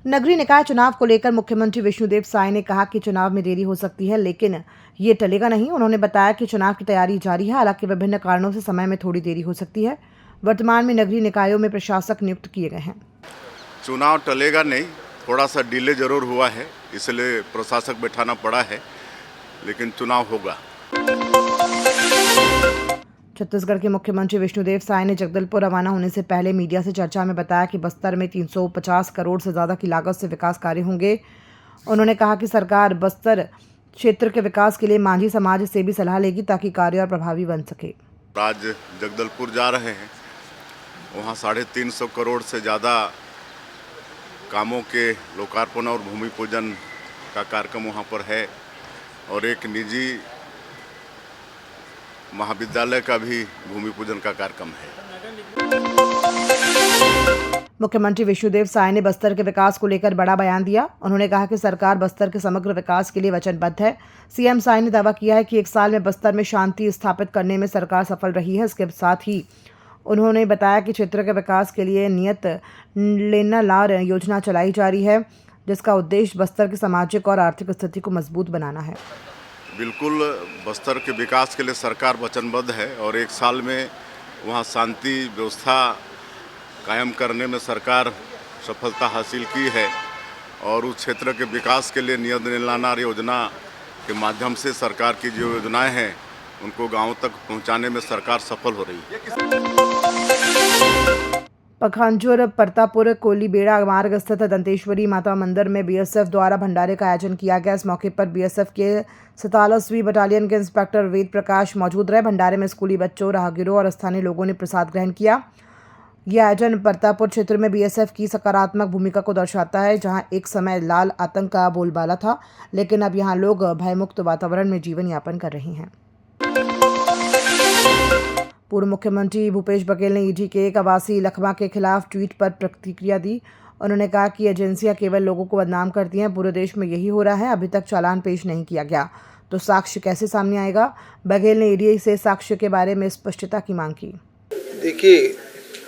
नगरीय निकाय चुनाव को लेकर मुख्यमंत्री विष्णुदेव साय ने कहा कि चुनाव में देरी हो सकती है, लेकिन ये टलेगा नहीं। उन्होंने बताया कि चुनाव की तैयारी जारी है, हालांकि विभिन्न कारणों से समय में थोड़ी देरी हो सकती है। वर्तमान में नगरीय निकायों में प्रशासक नियुक्त किए गए हैं। चुनाव टलेगा नहीं, थोड़ा सा डिले जरूर हुआ है, इसलिए प्रशासक बैठाना पड़ा है, लेकिन चुनाव होगा। छत्तीसगढ़ के मुख्यमंत्री विष्णुदेव साय ने जगदलपुर रवाना होने से पहले मीडिया से चर्चा में बताया कि बस्तर में 350 करोड़ से ज़्यादा की लागत से विकास कार्य होंगे। उन्होंने कहा कि सरकार बस्तर क्षेत्र के विकास के लिए मांझी समाज से भी सलाह लेगी ताकि कार्य और प्रभावी बन सके। आज जगदलपुर जा रहे हैं, वहाँ 350 करोड़ से ज़्यादा कामों के लोकार्पण और भूमि पूजन का कार्यक्रम वहाँ पर है, और एक निजी महाविद्यालय का भी भूमि पूजन का कार्यक्रम है। मुख्यमंत्री विष्णुदेव साय ने बस्तर के विकास को लेकर बड़ा बयान दिया। उन्होंने कहा कि सरकार बस्तर के समग्र विकास के लिए वचनबद्ध है। सीएम साय ने दावा किया है कि 1 साल में बस्तर में शांति स्थापित करने में सरकार सफल रही है। इसके साथ ही उन्होंने बताया कि क्षेत्र के विकास के लिए नियत लेना लार योजना चलाई जा रही है, जिसका उद्देश्य बस्तर की सामाजिक और आर्थिक स्थिति को मजबूत बनाना है। बिल्कुल, बस्तर के विकास के लिए सरकार वचनबद्ध है, और 1 साल में वहाँ शांति व्यवस्था कायम करने में सरकार सफलता हासिल की है, और उस क्षेत्र के विकास के लिए नियत निलाना योजना के माध्यम से सरकार की जो योजनाएं हैं उनको गांवों तक पहुंचाने में सरकार सफल हो रही है। पखांजूर परतापुर कोलीबेड़ा मार्ग स्थित दंतेश्वरी माता मंदिर में बीएसएफ द्वारा भंडारे का आयोजन किया गया। इस मौके पर बीएसएफ के 47वीं बटालियन के इंस्पेक्टर वेद प्रकाश मौजूद रहे। भंडारे में स्कूली बच्चों, राहगीरों और स्थानीय लोगों ने प्रसाद ग्रहण किया। यह आयोजन परतापुर क्षेत्र में बीएसएफ की सकारात्मक भूमिका को दर्शाता है, जहां एक समय लाल आतंक का बोलबाला था, लेकिन अब यहां लोग भयमुक्त वातावरण में जीवन यापन कर रहे हैं। पूर्व मुख्यमंत्री भूपेश बघेल ने ईडी के एक आवासी लखमा के खिलाफ ट्वीट पर प्रतिक्रिया दी। उन्होंने कहा कि एजेंसियां केवल लोगों को बदनाम करती हैं। पूरे देश में यही हो रहा है। अभी तक चालान पेश नहीं किया गया तो साक्ष्य कैसे सामने आएगा। बघेल ने ईडी से साक्ष्य के बारे में स्पष्टता की मांग की। देखिए,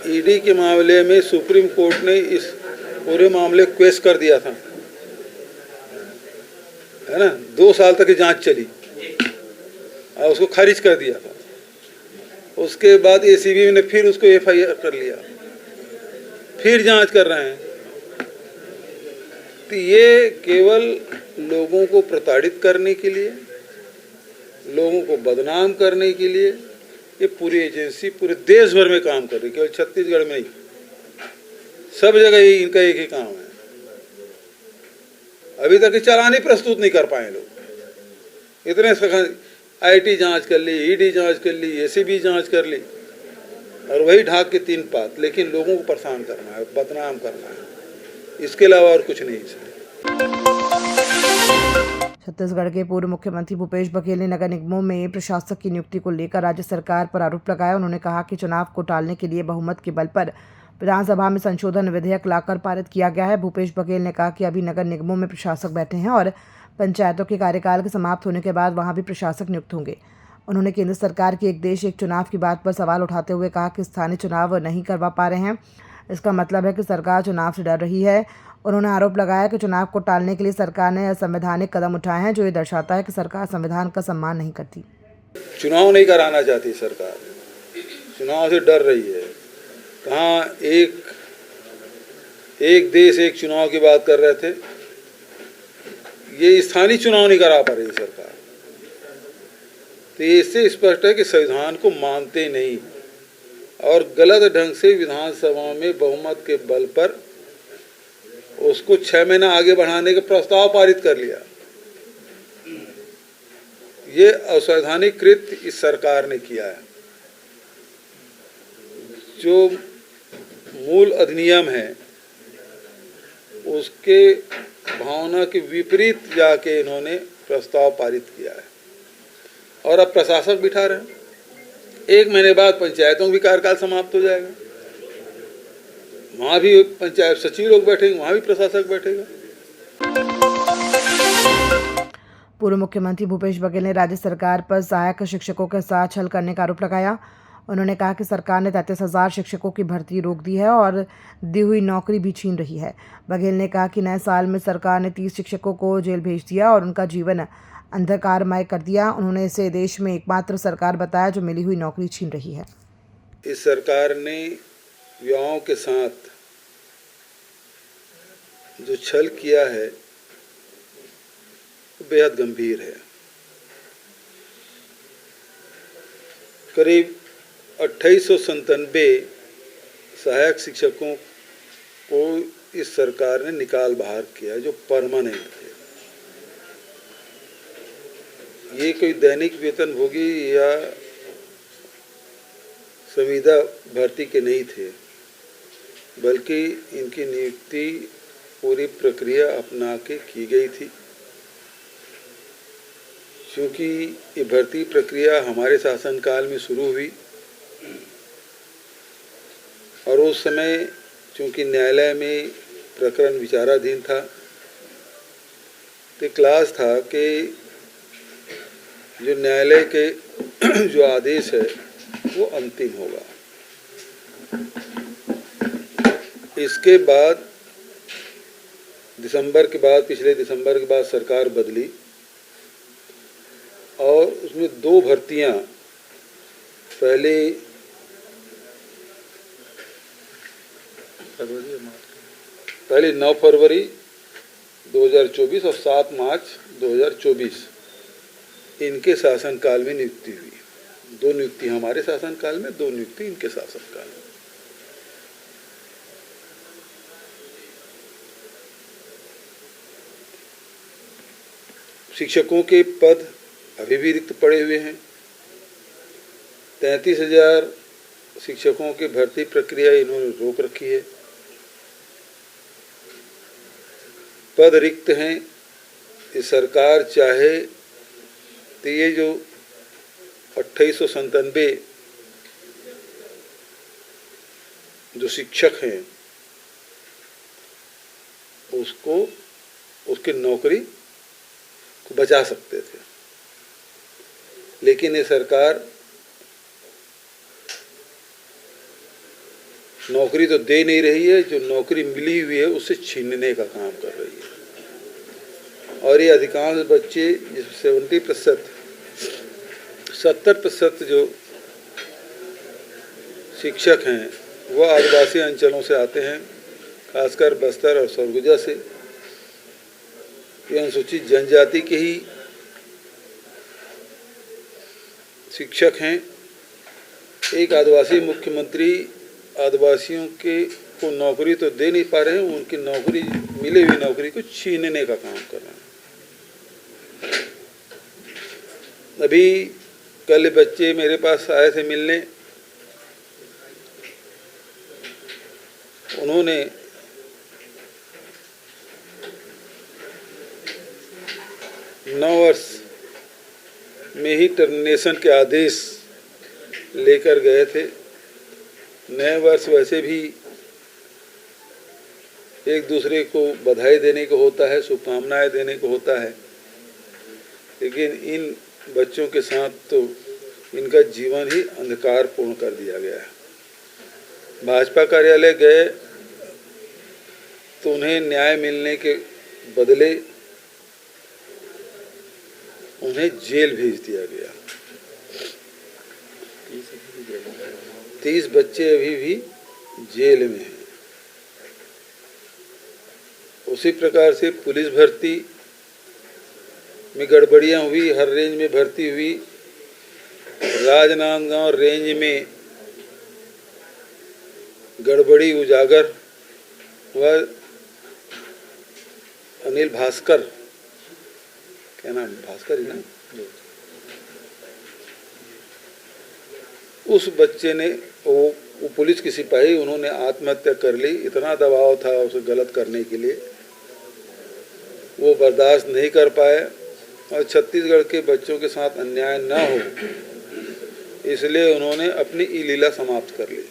ईडी के मामले में सुप्रीम कोर्ट ने इस पूरे मामले को केस कर दिया था, है ना। 2 साल तक की जांच चली और उसको खारिज कर दिया था। उसके बाद एसीबी ने फिर उसको एफआईआर कर लिया, फिर जांच कर रहे हैं। तो ये केवल लोगों को प्रताड़ित करने के लिए, लोगों को बदनाम करने के लिए ये पूरी एजेंसी पूरे देश भर में काम कर रही है, केवल छत्तीसगढ़ में ही, सब जगह ही इनका एक ही काम है। अभी तक चालान ही प्रस्तुत नहीं कर पाए लोग। इतने आईटी जांच कर ली, ईडी जांच कर ली, एसीबी जांच कर ली, और वही ढाक के 3 पात, लेकिन लोगों को परेशान करना है, बदनाम करना है, इसके अलावा और कुछ नहीं है। छत्तीसगढ़ के पूर्व मुख्यमंत्री भूपेश बघेल ने नगर निगमों में प्रशासक की नियुक्ति को लेकर राज्य सरकार पर आरोप लगाया। उन्होंने कहा कि चुनाव को टालने के लिए बहुमत के बल पर विधानसभा में संशोधन विधेयक लाकर पारित किया गया है। भूपेश बघेल ने कहा कि अभी नगर निगमों में प्रशासक बैठे हैं और पंचायतों के कार्यकाल के समाप्त होने के बाद वहां भी प्रशासक नियुक्त होंगे। उन्होंने केंद्र सरकार की एक देश एक चुनाव की बात पर सवाल उठाते हुए कहा कि स्थानीय चुनाव नहीं करवा पा रहे हैं, इसका मतलब है कि सरकार चुनाव से डर रही है। उन्होंने आरोप लगाया कि चुनाव को टालने के लिए सरकार ने असंवैधानिक कदम उठाए हैं, जो ये दर्शाता है कि सरकार संविधान का सम्मान नहीं करती। चुनाव नहीं कराना चाहती सरकार, चुनाव से डर रही है। कहाँ एक देश एक चुनाव की बात कर रहे थे, ये स्थानीय चुनाव नहीं करा पा रही सरकार। तो ये इससे स्पष्ट है कि संविधान को मानते नहीं और गलत ढंग से विधानसभा में बहुमत के बल पर उसको 6 महीना आगे बढ़ाने का प्रस्ताव पारित कर लिया। ये असंवैधानिक कृत्य इस सरकार ने किया है। जो मूल अधिनियम है उसके भावना के विपरीत जाके इन्होंने प्रस्ताव पारित किया है, और अब प्रशासक बिठा रहे हैं। 1 महीने बाद पंचायतों का भी कार्यकाल समाप्त हो जाएगा, वहां भी पंचायत सचिव लोग बैठेंगे, वहां भी प्रशासक बैठेगा। पूर्व मुख्यमंत्री भूपेश बघेल ने राज्य सरकार पर सहायक शिक्षकों के साथ छल करने का आरोप लगाया। उन्होंने कहा कि सरकार ने 33,000 शिक्षकों की भर्ती रोक दी है और दी हुई नौकरी भी छीन रही है। बघेल ने कहा कि नए साल में सरकार ने 30 शिक्षकों को जेल भेज दिया और उनका जीवन अंधकारमय कर दिया। उन्होंने इसे देश में एकमात्र सरकार बताया जो मिली हुई नौकरी छीन रही है। इस सरकार ने युवाओं के साथ जो छल किया है वो बेहद गंभीर है। करीब 2897 सहायक शिक्षकों को इस सरकार ने निकाल बाहर किया जो परमानेंट थे। ये कोई दैनिक वेतनभोगी या संविदा भर्ती के नहीं थे, बल्कि इनकी नियुक्ति पूरी प्रक्रिया अपना के की गई थी। क्योंकि ये भर्ती प्रक्रिया हमारे शासनकाल में शुरू हुई और उस समय चूँकि न्यायालय में प्रकरण विचाराधीन था, तो क्लास था कि जो न्यायालय के जो आदेश है वो अंतिम होगा। इसके बाद पिछले दिसंबर के बाद सरकार बदली और उसमें 2 भर्तियां पहले 9 फरवरी 2024 और 7 मार्च 2024 इनके शासनकाल में नियुक्ति हुई। 2 नियुक्ति हमारे शासनकाल में, 2 नियुक्ति इनके शासनकाल में। शिक्षकों के पद अभी भी रिक्त पड़े हुए हैं। 33,000 शिक्षकों की भर्ती प्रक्रिया इन्होंने रोक रखी है। पद रिक्त हैं। ये सरकार चाहे तो ये जो 2897 जो शिक्षक हैं उसकी नौकरी को बचा सकते थे, लेकिन ये सरकार नौकरी तो दे नहीं रही है, जो नौकरी मिली हुई है उससे छीनने का काम कर रही है। और ये अधिकांश बच्चे 70% जो शिक्षक हैं वो आदिवासी अंचलों से आते हैं, खासकर बस्तर और सरगुजा से। ये अनुसूचित जनजाति के ही शिक्षक हैं। एक आदिवासी मुख्यमंत्री आदिवासियों को नौकरी तो दे नहीं पा रहे हैं, उनकी नौकरी, मिली हुई नौकरी को छीनने का काम कर रहे हैं। अभी कल बच्चे मेरे पास आए थे मिलने, उन्होंने नौ वर्ष में ही टर्मिनेशन के आदेश लेकर गए थे। नए वर्ष वैसे भी एक दूसरे को बधाई देने को होता है, शुभकामनाएं देने को होता है, लेकिन इन बच्चों के साथ तो इनका जीवन ही अंधकारपूर्ण कर दिया गया है। भाजपा कार्यालय गए तो उन्हें न्याय मिलने के बदले उन्हें जेल भेज दिया गया। 30 बच्चे अभी भी जेल में हैं। उसी प्रकार से पुलिस भर्ती में गड़बड़ियां हुई, हर रेंज में भर्ती हुई। राजनांदगांव रेंज में गड़बड़ी उजागर हुआ। अनिल भास्कर, क्या नाम, भास्कर ही ना, उस बच्चे ने, वो पुलिस की सिपाही, उन्होंने आत्महत्या कर ली। इतना दबाव था उसे गलत करने के लिए, वो बर्दाश्त नहीं कर पाए और छत्तीसगढ़ के बच्चों के साथ अन्याय न हो इसलिए उन्होंने अपनी लीला समाप्त कर ली।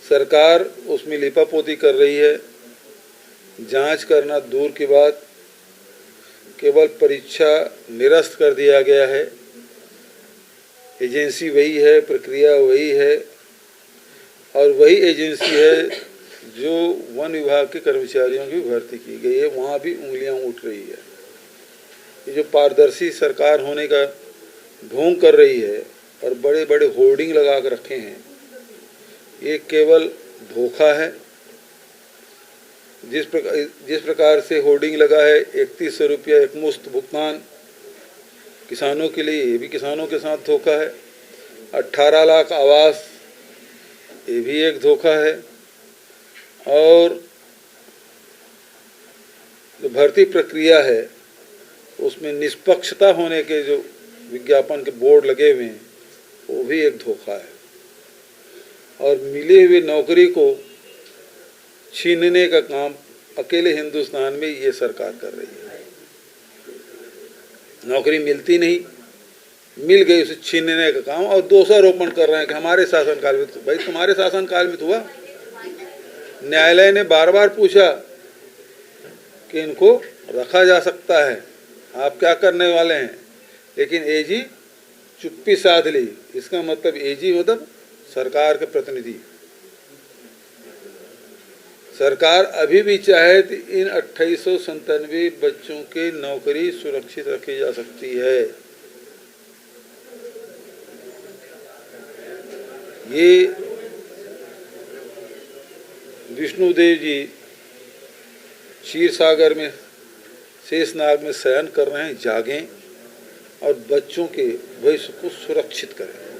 सरकार उसमें लिपापोती कर रही है। जांच करना दूर की बात, केवल परीक्षा निरस्त कर दिया गया है। एजेंसी वही है, प्रक्रिया वही है, और वही एजेंसी है जो वन विभाग के कर्मचारियों की भर्ती की गई है, वहाँ भी उंगलियां उठ रही है। ये जो पारदर्शी सरकार होने का ढोंग कर रही है और बड़े बड़े होर्डिंग लगा कर रखे हैं, ये केवल धोखा है। जिस प्रकार से होर्डिंग लगा है 3100 रुपया एकमुश्त भुगतान किसानों के लिए, ये भी किसानों के साथ धोखा है। 18 लाख आवास, ये भी एक धोखा है। और जो भर्ती प्रक्रिया है उसमें निष्पक्षता होने के जो विज्ञापन के बोर्ड लगे हुए हैं, वो भी एक धोखा है। और मिली हुई नौकरी को छीनने का काम अकेले हिंदुस्तान में ये सरकार कर रही है। नौकरी मिलती नहीं, मिल गई उसे छीनने का काम, और दोषारोपण कर रहे हैं कि हमारे शासनकाल में। भाई तुम्हारे शासनकाल में तो हुआ। न्यायालय ने बार बार पूछा कि इनको रखा जा सकता है, आप क्या करने वाले हैं, लेकिन एजी चुप्पी साध ली। इसका मतलब एजी मतलब सरकार के प्रतिनिधि। सरकार अभी भी चाहे तो इन 2897 बच्चों की नौकरी सुरक्षित रखी जा सकती है। ये विष्णुदेव जी क्षीर सागर में शेषनाग में शयन कर रहे हैं, जागें और बच्चों के भविष्य को सुरक्षित करें।